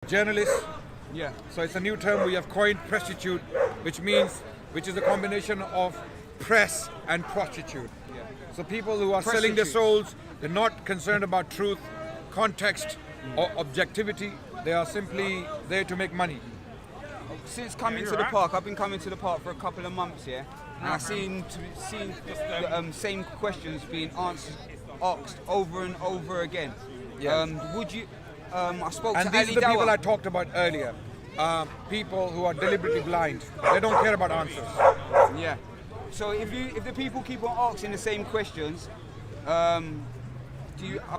journalist. Yeah. So it's a new term we have coined, prostitute, which is a combination of press and prostitute. Yeah. So people who are selling their souls, they're not concerned about truth, context, or objectivity. They are simply there to make money. Since coming to the park, I've been coming to the park for a couple of months, yeah, and I've seen the same questions being asked over and over again. Yes. Would you? I spoke And to these Ali are the people Dawa. I talked about earlier. People who are deliberately blind. They don't care about answers. Yeah. So if the people keep on asking the same questions, I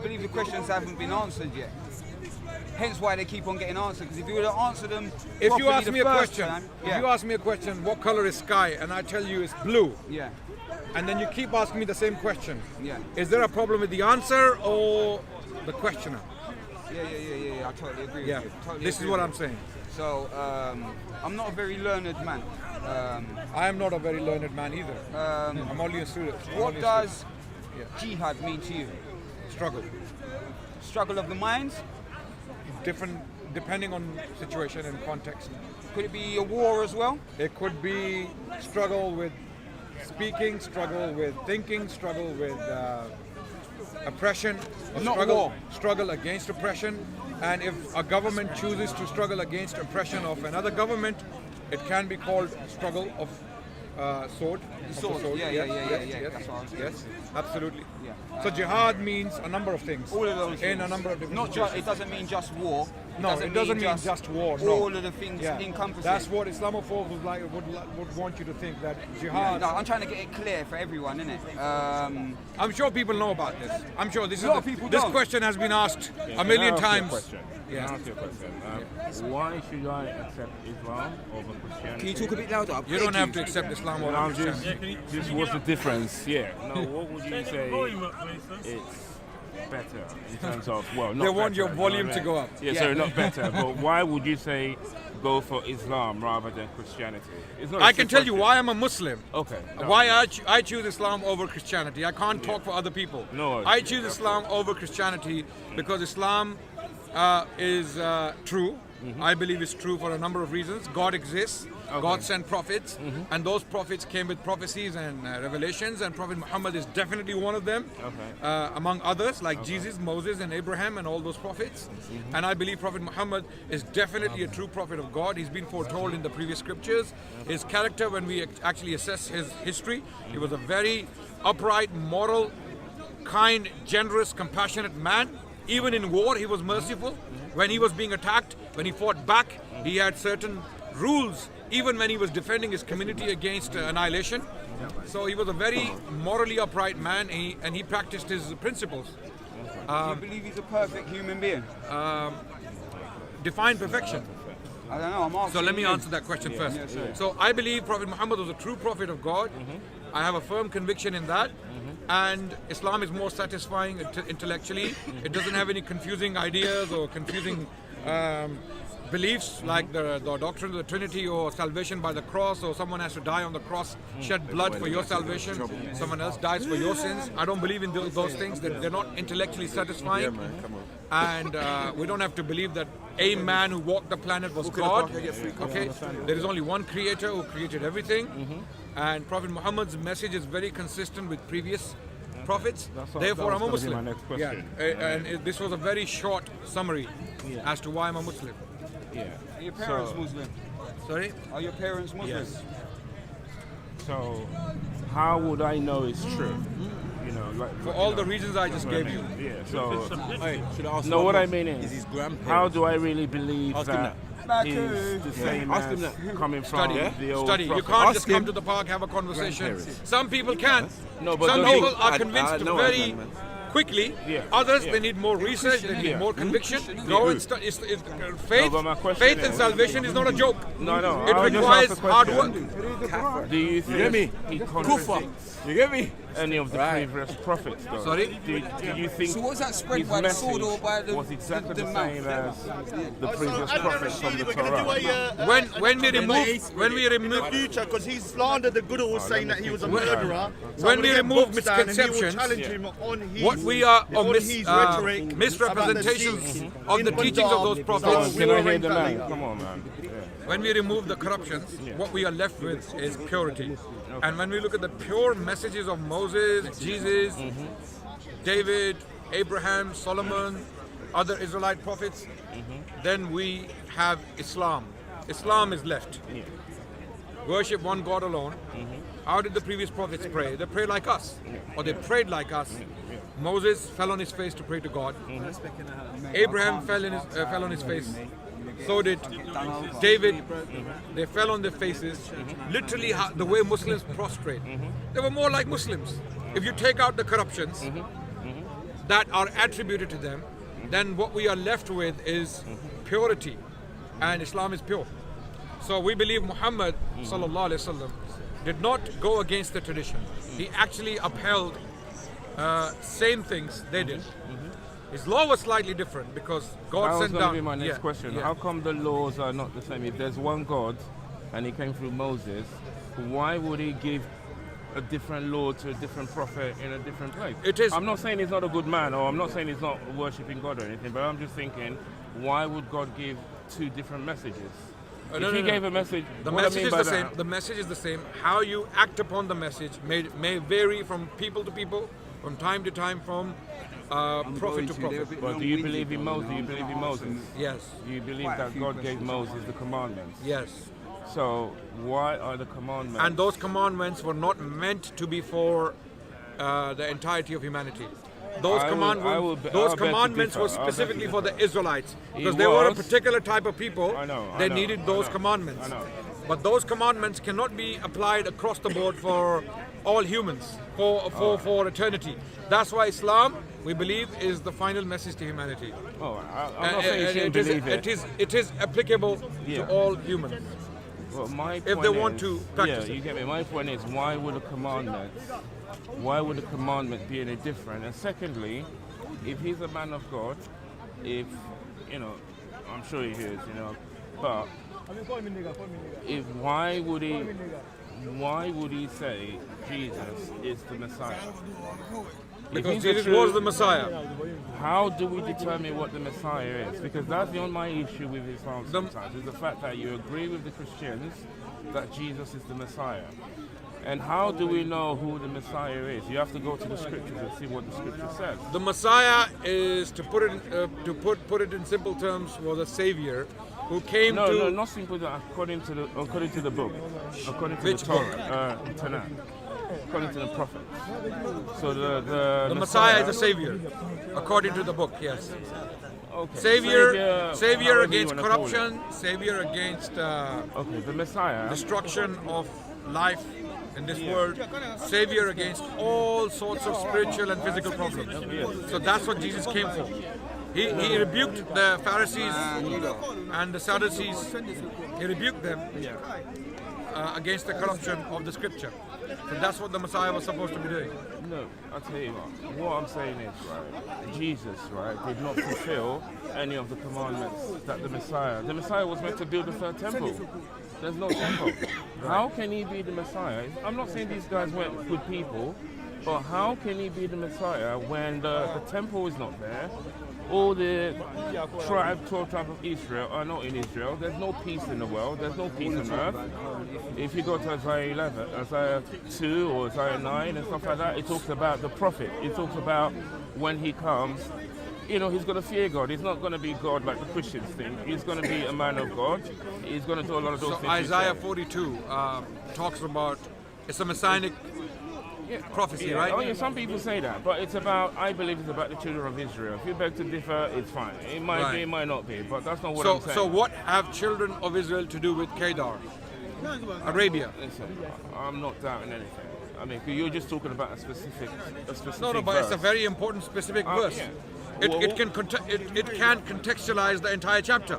believe the questions haven't been answered yet. Hence why they keep on getting answered. Because if you were to answer them, If you properly ask the me a first question, time, if you ask me a question, what color is sky, and I tell you it's blue, yeah, and then you keep asking me the same question, yeah, is there a problem with the answer or the questioner? yeah. I totally agree. Yeah, with you. Totally this is agree what with I'm saying. you. So I'm not a very learned man. I am not a very learned man either. I'm only a student. What does jihad mean to you? Struggle? Struggle of the minds? Different, depending on situation and context. Could it be a war as well? It could be struggle with speaking, struggle with thinking, struggle with oppression, or Not struggle, war. struggle against oppression. And if a government chooses to struggle against oppression of another government, it can be called struggle of sword. Sword. Yeah. Yes, That's what I was yes, absolutely. Yeah. So jihad means a number of things. All of those in things. a number of different Not just. It doesn't mean just war. No, it doesn't mean just war. No. All of the things encompassing. That's what Islamophobes would want you to think, that jihad. No, I'm trying to get it clear for everyone, innit? I'm sure people know about this. I'm sure this A lot of people this don't. question has been asked a million times. Can I ask you a question? Why should I accept Islam over Christianity? Can you talk a bit louder? You don't have to accept Islam or I'm Christianity. just what's the difference? Yeah. No, what would you say it's better in terms of, well, not They want better, your you know what volume I to mean? go up. Yeah, sorry, not better. But why would you say go for Islam rather than Christianity? It's not a I can tell you question. why I'm a Muslim. Okay. no. Why I choose Islam over Christianity. I can't talk for other people. No, I choose Islam over Christianity because Islam is true. I believe it's true for a number of reasons. God exists. God sent prophets, and those prophets came with prophecies and revelations, and Prophet Muhammad is definitely one of them, among others, like Jesus, Moses, and Abraham, and all those prophets. And I believe Prophet Muhammad is definitely a true prophet of God. He's been foretold in the previous scriptures. His character, when we actually assess his history, he was a very upright, moral, kind, generous, compassionate man. Even in war, he was merciful. When he was being attacked, when he fought back, he had certain rules, even when he was defending his community against annihilation. So he was a very morally upright man, and he practiced his principles. Do you believe he's a perfect human being? Define perfection. I don't know. I'm asking. So let me you. answer that question first. Yeah, sure. So I believe Prophet Muhammad was a true prophet of God. I have a firm conviction in that. And Islam is more satisfying intellectually. It doesn't have any confusing ideas or confusing beliefs like the doctrine of the Trinity or salvation by the cross, or someone has to die on the cross, shed blood for your salvation, someone else dies for your sins. I don't believe in those things. They're not intellectually satisfying. And we don't have to believe that a man who walked the planet was God. Okay, there is only one creator who created everything. And Prophet Muhammad's message is very consistent with previous prophets. Therefore, I'm a That was Muslim. gonna be my next question. This was a very short summary as to why I'm a Muslim. Yeah. Are your parents Muslim? Sorry? Are your parents Muslim? Yes. So, how would I know it's true? You know, like For all the reasons I just gave you. Yeah. So, Hey, should I ask no, him what that? I mean Is his is, grandparents? how do I really believe Ask him that that. he's the same Ask him as that. coming from Study. the old Study. You prophet? can't Ask just come him. to the park, have a conversation. Grandparents. Some people can. No, but Some does he- people are I convinced know very Adnan, man. quickly. Yeah. Others, Yeah. they need more research, they need Yeah. more conviction. Go and study. Faith, but my question faith and is- salvation is not a joke. No, It I just requires asked a hard question. work. Do you think get me? he Kufa. contradicts? You get me? any of the previous prophets, though. Sorry? Do you think So was that spread his by the message sword or by the was exactly the mouth? same as the previous prophets from the Torah? When we remove in the future, because he slandered the good old saying that he was a murderer. So when I'm we gonna get remove boxed down and he will misconceptions, challenge him on his, what we are or on his rhetoric misrepresentations about of the in teachings of those Punjab. prophets. So Can we'll I hear arrange the that man? later. Come on, man. Yeah. When we remove the corruptions, what we are left with is purity. And when we look at the pure messages of Moses, Jesus, David, Abraham, Solomon, other Israelite prophets, then we have Islam. Islam is left. Worship one God alone. How did the previous prophets pray? They prayed like us, or they prayed like us. Moses fell on his face to pray to God. Abraham fell on his face. So did David. They fell on their faces. Literally, the way Muslims prostrate. They were more like Muslims. If you take out the corruptions that are attributed to them, then what we are left with is purity, and Islam is pure. So we believe Muhammad sallallahu alaihi wasallam did not go against the tradition. He actually upheld same things they did. His law was slightly different because God That was sent going to down. be my next question. yeah. How come the laws are not the same? If there's one God and he came through Moses, why would he give a different law to a different prophet in a different place? It is- I'm not saying he's not a good man, or I'm not saying he's not worshipping God or anything, but I'm just thinking, why would God give two different messages? If he gave a message, The what I message mean is by the that- same. The message is the same. How you act upon the message may vary from people to people, from time to time, from prophet to prophet. But do you believe in Moses? Do you believe in Moses? Yes, Do you believe that God gave Moses the commandments? yes. So why are the commandments? And those commandments were not meant to be for the entirety of humanity. Those I will beg to commandments differ. were I'll beg to specifically for the differ. Israelites because It they were a was. particular type of people. I know, They I know, needed I those know, commandments. I know. But those commandments cannot be applied across the board for all humans for eternity. That's why Islam, we believe, is the final message to humanity. Oh, I'm not saying you shouldn't believe it. It is applicable Yeah. to all humans. Well, my if they point want is- to practice yeah, it. you get me. My point is, why would a commandment be any different? And secondly, if he's a man of God, if I'm sure he is, but if why would he say Jesus is the Messiah? If Because he's the Jesus true- was the Messiah. How do we determine what the Messiah is? Because that's the my issue with Islam The- sometimes, is the fact that you agree with the Christians that Jesus is the Messiah. And how do we know who the Messiah is? You have to go to the scriptures and see what the scripture says. The Messiah is, to put it in simple terms, was a savior who came to. No, not simply that. According to the book, according to Which the Torah, Tanakh, according to the prophets. So The Messiah is a savior, according to the book. Yes, okay. savior however you against wanna call it. corruption, savior against Okay, the Messiah. destruction of life in this world, savior against all sorts of spiritual and physical problems. So that's what Jesus came for. He rebuked the Pharisees and the Sadducees. He rebuked them against the corruption of the scripture. So that's what the Messiah was supposed to be doing. No, I'll tell you what I'm saying is, right, Jesus, right, did not fulfill any of the commandments that the Messiah was meant to build a third temple. There's no temple. How can he be the Messiah? I'm not saying these guys weren't good people, but how can he be the Messiah when the temple is not there? All the 12 tribes of Israel are not in Israel. There's no peace in the world. There's no peace on earth. If you go to Isaiah 2 or Isaiah 9 and stuff like that, it talks about the prophet. It talks about when he comes, he's going to fear God. He's not going to be God like the Christians think. He's going to be a man of God. He's going to do a lot of those So things. he Isaiah said. 42 talks about, it's a messianic prophecy, right? Oh yeah, some people say that, but I believe it's about the children of Israel. If you beg to differ, it's fine. It might Right. be, it might not be, but that's not what So, I'm saying. so what have children of Israel to do with Kedar, Arabia? Listen, I'm not doubting anything. I mean, 'cause you're just talking about a specific No, but it's a very important specific verse. yeah. It can contextualize the entire chapter.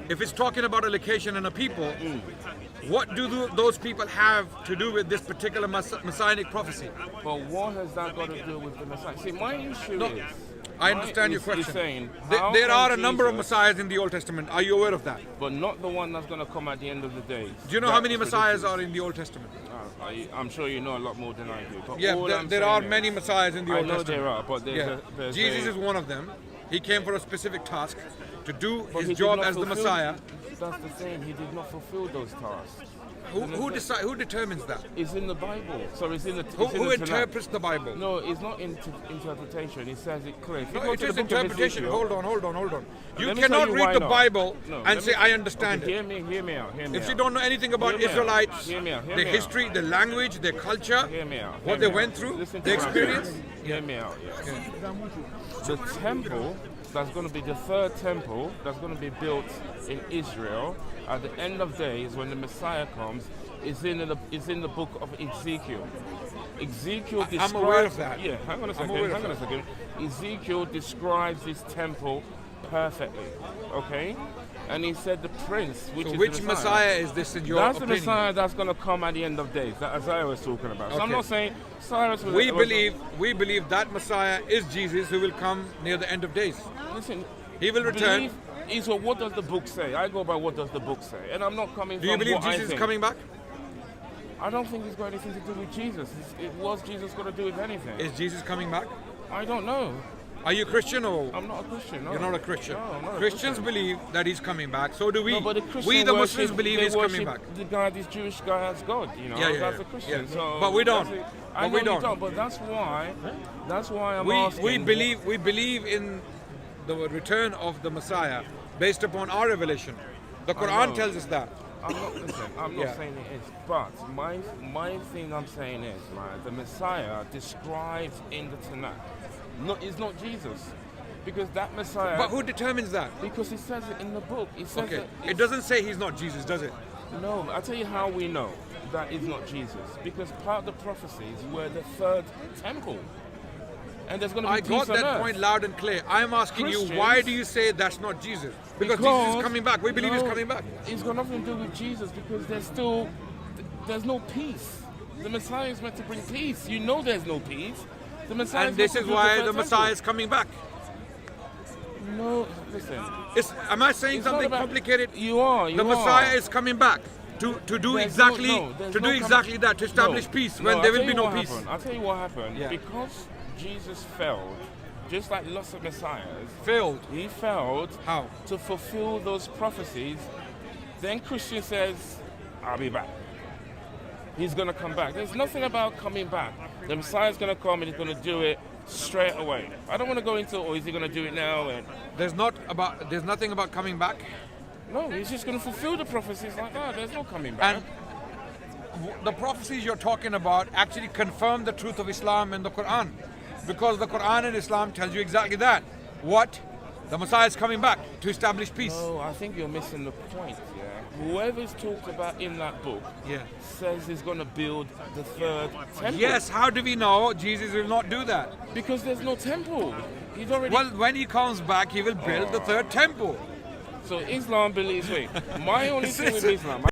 If it's talking about a location and a people, What do those people have to do with this particular messianic prophecy? But what has that got to do with the Messiah? See, my issue No, is... I understand your is question. saying, There are a number of Jesus- messiahs in the Old Testament. Are you aware of that? But not the one that's going to come at the end of the day. Do you know how many messiahs are in the Old Testament? I'm sure you know a lot more than I do. But Yeah, all I'm there saying are is- many messiahs in the I Old know Testament. there are, but there's Jesus a, is one of them. He came for a specific task to do but he his did job not as the fulfill- Messiah. That's the thing. He did not fulfill those tasks. Who determines that? It's in the Bible. So it's in the. Who, it's in who the Tanakh. interprets the Bible? No, it's not interpretation. It says it clearly. If you No, go it to is the book of interpretation. Ezekiel- Hold on. You Let me tell cannot you read why the not. Bible No, and let say, me- I understand okay, it. Hear me out. If you don't know anything about Hear me out. Israelites, Hear me out. their history, their language, their culture, Hear me out. what they went through, Listen to their what I'm saying. experience. Hear me out. Yeah. The temple that's going to be the third temple that's going to be built in Israel at the end of days when the Messiah comes is in the book of Ezekiel. Ezekiel describes. I'm aware of that. Yeah, hang on a I'm aware second. of Hang on a second. Ezekiel describes this temple perfectly. Okay, and he said the prince, which So is which the Messiah is this in your that's opinion? the Messiah that's going to come at the end of days that Isaiah was talking about. So I'm Okay. not saying Cyrus was. We believe that Messiah is Jesus who will come near the end of days. Listen, He will return. Is what does the book say? I go by what does the book say, and I'm not coming Do you from believe what I Jesus is think. coming back? I don't think it's got anything to do with Jesus. What's Jesus got to do with anything? Is Jesus coming back? I don't know. Are you Christian or? I'm not a Christian. No. You're not a Christian. No, I'm not a Christians Christian. believe that he's coming back. So do we. No, but the Christian We, the worship- Muslims, believe they he's coming worship back. The guy, this Jewish guy, as God. You know, Yeah, that's a Christian. yeah. So But we don't. that's it. But I know we you don't. But that's why. That's why I'm We asking. believe in the return of the Messiah based upon our revelation. The Quran know. tells us that. I'm not Yeah. saying it is, but my thing I'm saying is, right, the Messiah described in the Tanakh, it's not Jesus, because that Messiah. But who determines that? Because it says it in the book. It says Okay. it. It doesn't say he's not Jesus, does it? No, I'll tell you how we know that it's not Jesus, because part of the prophecies were the third temple, and there's going to be I peace got on that earth. point loud and clear. I'm asking you, Christians- why do you say that's not Jesus? Because Jesus is coming back. We believe he's coming back. It's got nothing to do with Jesus, because there's no peace. The Messiah is meant to bring peace. You know there's no peace. The Messiah And this is why the Messiah is coming back. No, listen. Am I saying It's not something about- complicated? You are. The Messiah is coming back to do There's exactly there's to do no exactly that, to establish No. peace No, when I'll there tell will be you no what peace. happened. I'll tell you what happened. Yeah. Because Jesus failed, just like lots of messiahs, Failed. he failed How? to fulfill those prophecies. Then Christian says, I'll be back. He's going to come back. There's nothing about coming back. The Messiah's going to come and he's going to do it straight away. I don't want to go into, is he going to do it now? And There's nothing about coming back. no, he's just going to fulfill the prophecies like that. There's no coming back. And the prophecies you're talking about actually confirm the truth of Islam in the Quran. Because the Quran and Islam tells you exactly that. What? The Messiah is coming back to establish peace. No, I think you're missing the point, yeah? Whoever's talked about in that book Yeah. says he's going to build the third temple. Yes, how do we know Jesus will not do that? Because there's no temple. He's already... Well, when he comes back, he will build the third temple. So Islam believes... Wait, my only thing with Islam...